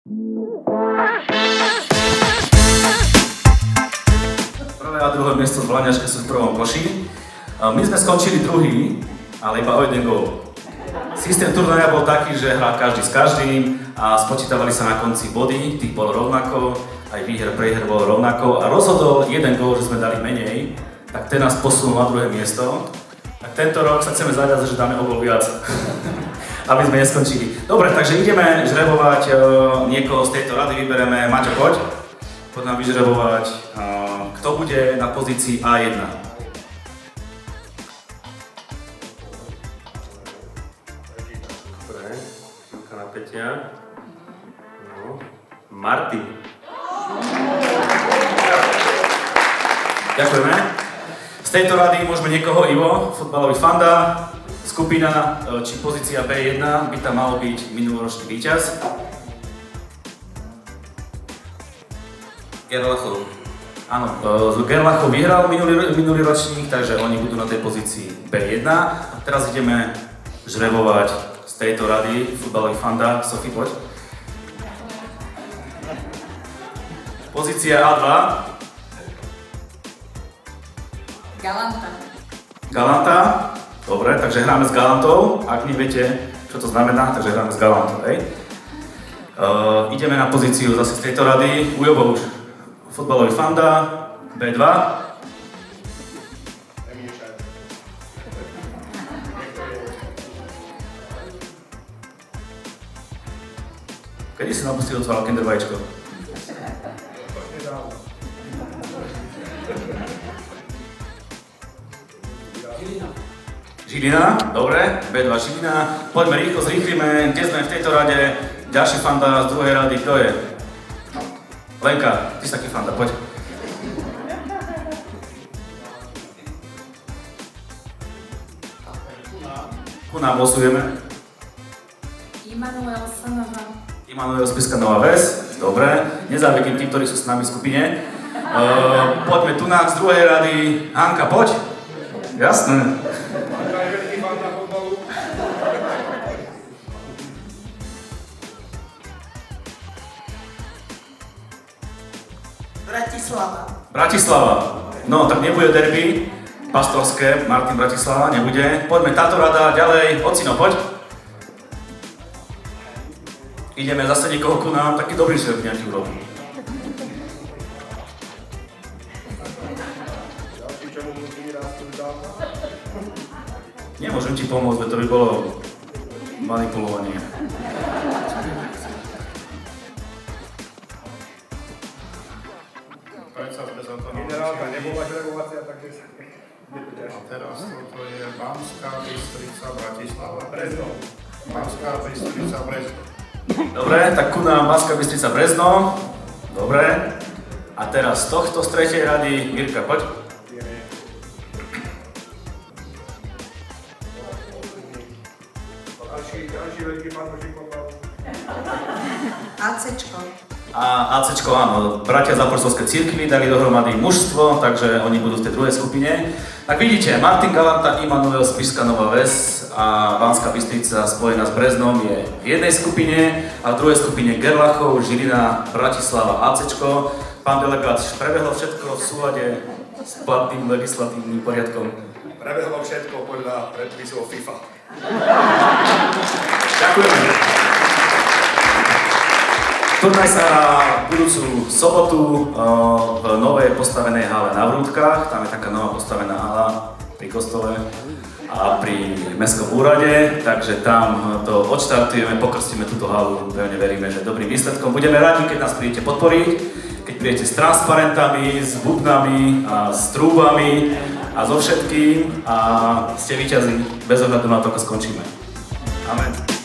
Prvé a druhé miesto z Vlaňačke sú v prvom koši. My sme skončili druhý, ale iba o jeden gól. Systém turnaja bol taký, že hral každý s každým a spočítavali sa na konci body, tých bolo rovnako, aj výher, preher bolo rovnako a rozhodol jeden gól, že sme dali menej, tak ten nás posunul na druhé miesto. Tak tento rok sa chceme zaviazať, že dáme o gól viac, aby sme neskončili. Dobre, takže ideme žrebovať niekoho z tejto rady, vybereme. Maťo, poď nám vyžrebovať, kto bude na pozícii A1. Peťa. No. Martin. Ďakujeme. Z tejto rady môžeme niekoho, Ivo, futbalový fanda, skupina či pozícia B1 by tam malo byť minuloročný víťaz. Gerlachov. Áno, Gerlachov vyhral minulý ročník, takže oni budú na tej pozícii B1. A teraz ideme žrebovať z tejto rady, futbalový fanda, Sofie, poď. Pozícia A2. Galanta. Dobre, takže hráme s Galantou, ak neviete, čo to znamená, takže hráme s Galantou, hej. Ideme na pozíciu zase z tejto rady, Ujo Bohuš, futbalový fanda, B2. Kedy si napustil otváral Kinder vajíčko? Žilina, dobre, B2 Žilina. Poďme rýchlo, zrýchlime, kde sme v tejto rade. Ďalší fanda z druhej rady, kto je? Lenka, ty si taký fanda, poď. Ku nám losujeme. Immanuel Spišská Nová Ves, dobre. Nezávidím tí, ktorí sú s nami v skupine. Poďme tu z druhej rady. Hanka, poď. Jasné. Bratislava. No, tak nebude derby. Pastorské, Martin Bratislava, nebude. Poďme táto rada, ďalej. Ocino, poď. Ideme zase niekoho ku nám, taký dobrý šéf nejaký urobí. Nemôžem ti pomôcť, to by bolo manipulovanie. Generálka nebola žrebovacia, takže sa... A teraz toto je Banská Bystrica, Bratislava. Brezno. Banská Bystrica, Brezno. Dobre, tak ku nám Banská Bystrica, Brezno. Dobre. A teraz z tohto z tretej rady, Mirka, poď. Ďalší veľký fanúšik futbalu. ACčko. A ACčko, áno, bratia Záporsovské cirkvi dali dohromady mužstvo, takže oni budú v tej druhej skupine. Tak vidíte, Martin Galanta, Immanuel Spišská Nová Ves a Banská Bystrica spojená s Breznom je v jednej skupine a v druhej skupine Gerlachov, Žilina, Bratislava, ACčko. Pán delegát, prebehlo všetko v súlade s platným legislatívnym poriadkom? Prebehlo všetko podľa predpisov FIFA. Ďakujeme. Turnaj sa hrá budúcu sobotu v novej postavenej hale na Vrútkach. Tam je taká nová postavená hala pri kostole a pri mestskom úrade, takže tam to odštartujeme, pokrstíme túto halu. Pevne veríme, že dobrým výsledkom. Budeme radi, keď nás prídete podporiť, keď prídete s transparentami, s bubnami a s trúbami a so všetkým a ste víťazi bez ohľadu na to, ako skončíme. Amen.